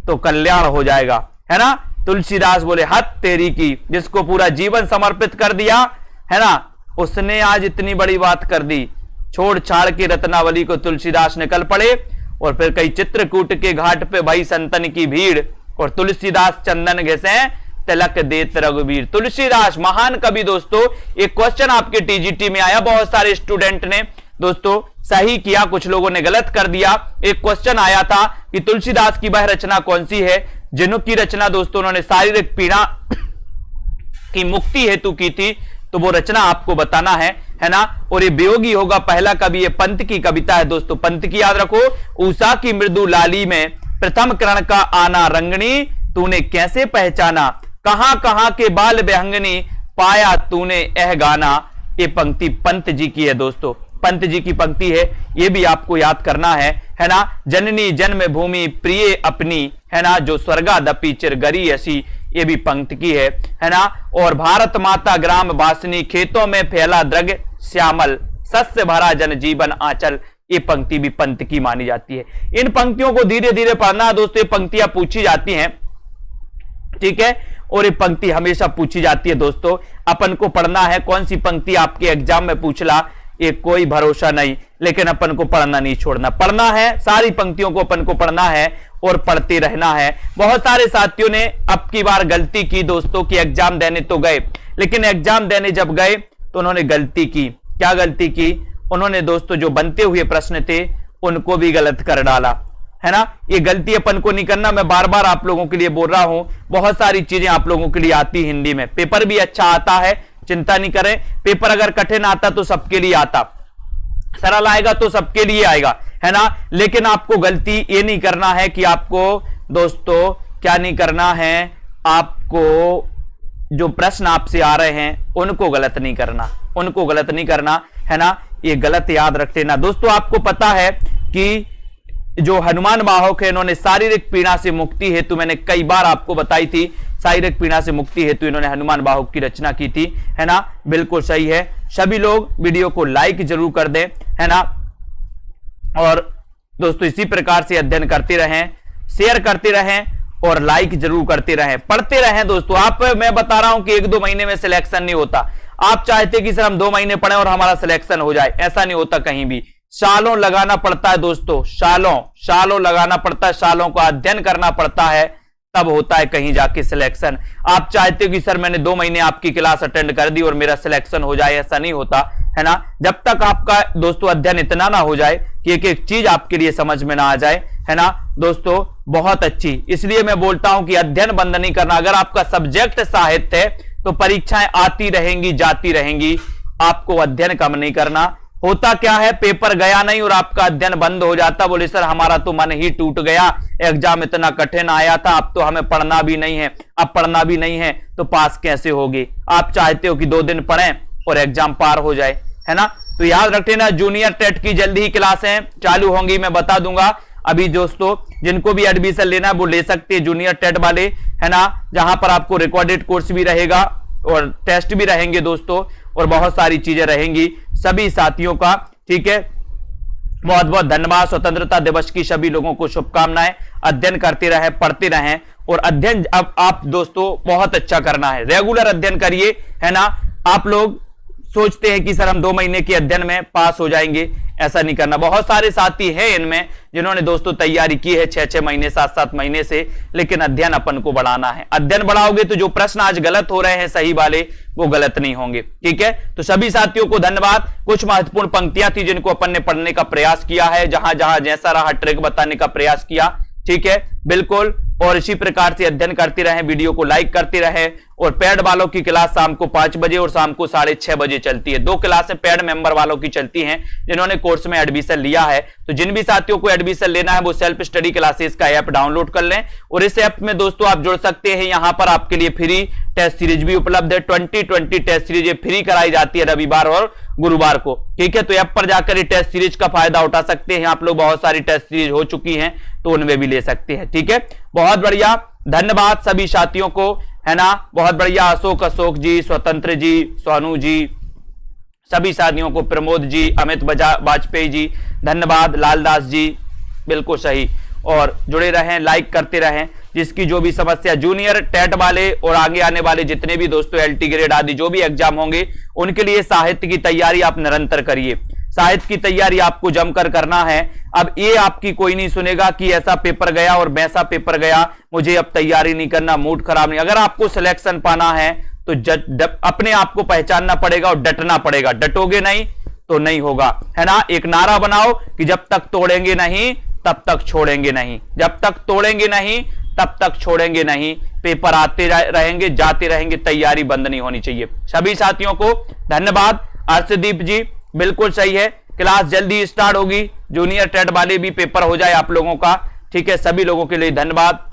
तो कल्याण हो जाएगा, है ना। तुलसीदास बोले हद तेरी की, जिसको पूरा जीवन समर्पित कर दिया, है ना, उसने आज इतनी बड़ी बात कर दी। छोड़ छाड़ के रत्नावली को तुलसीदास निकल पड़े और फिर कई चित्रकूट के घाट पे भाई संतन की भीड़, और तुलसीदास चंदन घसे तिलक देत रघुवीर। तुलसीदास महान कवि। दोस्तों एक क्वेश्चन आपके टीजीटी में आया, बहुत सारे स्टूडेंट ने दोस्तों सही किया, कुछ लोगों ने गलत कर दिया। एक क्वेश्चन आया था कि तुलसीदास की वह रचना कौन सी है जिनकी रचना दोस्तों उन्होंने शारीरिक पीड़ा की मुक्ति हेतु की थी, तो वो रचना आपको बताना है ना। और ये वियोगी होगा पहला कवि, ये पंत की कविता है दोस्तों। पंत की याद रखो, उषा की मृदु लाली में प्रथम करण का आना रंगनी, तूने कैसे पहचाना, कहां कहां के बाल विहंगनी, पाया तूने यह गाना। ये पंक्ति पंत जी की है दोस्तों, पंत जी की पंक्ति है, ये भी आपको याद करना है ना। जननी जन्म भूमि प्रिय अपनी, है ना, जो स्वर्गादपि चिरगरी ऐसी, ये भी पंक्ति की है ना। और भारत माता ग्राम वासिनी, खेतों में फैला द्रग श्यामल, सस्य भरा जन जीवन आंचल, ये पंक्ति भी पंत की मानी जाती है। इन पंक्तियों को धीरे धीरे पढ़ना दोस्तों, ये पंक्तियां पूछी जाती हैं, ठीक है। और ये पंक्ति हमेशा पूछी जाती है दोस्तों, अपन को पढ़ना है। कौन सी पंक्ति आपके एग्जाम में पूछला ये कोई भरोसा नहीं, लेकिन अपन को पढ़ना नहीं छोड़ना, पढ़ना है, सारी पंक्तियों को अपन को पढ़ना है और पढ़ते रहना है। बहुत सारे साथियों ने अब की बार गलती की दोस्तों कि एग्जाम देने तो गए, लेकिन एग्जाम देने जब गए तो उन्होंने गलती की। क्या गलती की? उन्होंने दोस्तों जो बनते हुए प्रश्न थे उनको भी गलत कर डाला, है ना। ये गलती अपन को नहीं करना। मैं बार बार आप लोगों के लिए बोल रहा हूं, बहुत सारी चीजें आप लोगों के लिए आती हिंदी में, पेपर भी अच्छा आता है, चिंता नहीं करें। पेपर अगर कठिन आता तो सबके लिए आता, सरल आएगा तो सबके लिए आएगा, है ना। लेकिन आपको गलती ये नहीं करना है कि आपको दोस्तों क्या नहीं करना है, आपको जो प्रश्न आपसे आ रहे हैं उनको गलत नहीं करना, उनको गलत नहीं करना, है ना। ये गलत याद रख लेना दोस्तों। आपको पता है कि जो हनुमान वाहक है, इन्होंने शारीरिक पीड़ा से मुक्ति हेतु, मैंने कई बार आपको बताई थी, शारीरिक पीड़ा से मुक्ति हेतु इन्होंने हनुमान वाहक की रचना की थी, है ना। बिल्कुल सही है। सभी लोग वीडियो को लाइक जरूर कर दें, है ना। और दोस्तों इसी प्रकार से अध्ययन करते रहें, शेयर करते रहें और लाइक जरूर करते रहें, पढ़ते रहें दोस्तों। आप, मैं बता रहा हूं कि 1-2 महीने में सिलेक्शन नहीं होता। आप चाहते कि सर हम 2 महीने पढ़ें और हमारा सिलेक्शन हो जाए, ऐसा नहीं होता कहीं भी। सालों लगाना पड़ता है दोस्तों, सालों लगाना पड़ता है, सालों का अध्ययन करना पड़ता है, तब होता है कहीं जाके सिलेक्शन। आप चाहते हो कि सर मैंने 2 महीने आपकी क्लास अटेंड कर दी और मेरा सिलेक्शन हो जाए, ऐसा नहीं होता, है ना। जब तक आपका दोस्तों अध्ययन इतना ना हो जाए कि एक एक चीज आपके लिए समझ में ना आ जाए, है ना दोस्तों, बहुत अच्छी। इसलिए मैं बोलता हूं कि अध्ययन बंद नहीं करना। अगर आपका सब्जेक्ट साहित्य है तो परीक्षाएं आती रहेंगी, जाती रहेंगी, आपको अध्ययन कम नहीं करना। होता क्या है, पेपर गया नहीं और आपका अध्ययन बंद हो जाता, बोले सर हमारा तो मन ही टूट गया, एग्जाम इतना कठिन आया था, अब तो हमें पढ़ना भी नहीं है, अब पढ़ना भी नहीं है तो पास कैसे होगी। आप चाहते हो कि 2 दिन पढ़ें और एग्जाम पार हो जाए, है ना। तो याद रखते ना, जूनियर टेट की जल्दी ही क्लासें चालू होंगी, मैं बता दूंगा। अभी दोस्तों जिनको भी एडमिशन लेना है वो ले सकते हैं, जूनियर टेट वाले, है ना, जहां पर आपको रिकॉर्डेड कोर्स भी रहेगा और टेस्ट भी रहेंगे दोस्तों, और बहुत सारी चीजें रहेंगी सभी साथियों का, ठीक है। बहुत बहुत धन्यवाद। स्वतंत्रता दिवस की सभी लोगों को शुभकामनाएं। अध्ययन करते रहें, पढ़ते रहें, और अध्ययन अब आप दोस्तों बहुत अच्छा करना है, रेगुलर अध्ययन करिए, है ना। आप लोग सोचते हैं कि सर हम 2 महीने के अध्ययन में पास हो जाएंगे, ऐसा नहीं करना। बहुत सारे साथी हैं इनमें जिन्होंने दोस्तों तैयारी की है 6-6 महीने 7-7 महीने से, लेकिन अध्ययन अपन को बढ़ाना है। अध्ययन बढ़ाओगे तो जो प्रश्न आज गलत हो रहे हैं सही वाले, वो गलत नहीं होंगे। ठीक है, तो सभी साथियों को धन्यवाद। कुछ महत्वपूर्ण पंक्तियां थी जिनको अपन ने पढ़ने का प्रयास किया है, जहां जहां जैसा रहा ट्रिक बताने का प्रयास किया। ठीक है, बिल्कुल, और इसी प्रकार से अध्ययन करते रहें, वीडियो को लाइक करते रहें। और पेड वालों की क्लास शाम को 5 बजे और शाम को 6:30 बजे चलती है। 2 क्लासें पेड मेंबर वालों की चलती हैं जिन्होंने कोर्स में एडमिशन लिया है। तो जिन भी साथियों को एडमिशन लेना है वो सेल्फ स्टडी क्लासेस का ऐप डाउनलोड कर लें, और इस ऐप में दोस्तों आप जुड़ सकते हैं। यहां पर आपके लिए फ्री टेस्ट सीरीज भी उपलब्ध है। 2020 टेस्ट सीरीज ये फ्री कराई जाती है रविवार और गुरुवार को। ठीक है, तो ऐप पर जाकर ये टेस्ट सीरीज का फायदा उठा सकते हैं आप लोग। बहुत सारी टेस्ट सीरीज हो चुकी हैं तो उनमें भी ले सकते हैं। ठीक है, बहुत बढ़िया, धन्यवाद सभी साथियों को, है ना। बहुत बढ़िया, अशोक जी, स्वतंत्र जी, सोनू जी, सभी साथियों को, प्रमोद जी, अमित वाजपेयी जी, धन्यवाद, लालदास जी, बिल्कुल सही। और जुड़े रहें, लाइक करते रहें। जिसकी जो भी समस्या, जूनियर टेट वाले और आगे आने वाले जितने भी दोस्तों LT ग्रेड आदि जो भी एग्जाम होंगे, उनके लिए साहित्य की तैयारी आप निरंतर करिए। साहित्य की तैयारी आपको जमकर करना है। अब ये आपकी कोई नहीं सुनेगा कि ऐसा पेपर गया और वैसा पेपर गया, मुझे अब तैयारी नहीं करना, मूड खराब नहीं। अगर आपको सिलेक्शन पाना है तो अपने आप को पहचानना पड़ेगा और डटना पड़ेगा। डटोगे नहीं तो नहीं होगा, है ना। एक नारा बनाओ कि जब तक तोड़ेंगे नहीं तब तक छोड़ेंगे नहीं, जब तक तोड़ेंगे नहीं तब तक छोड़ेंगे नहीं। पेपर आते रहेंगे, जाते रहेंगे, तैयारी बंद नहीं होनी चाहिए। सभी साथियों को धन्यवाद। अर्शदीप जी, बिल्कुल सही है, क्लास जल्दी स्टार्ट होगी। जूनियर टेट वाले भी पेपर हो जाए आप लोगों का। ठीक है, सभी लोगों के लिए धन्यवाद।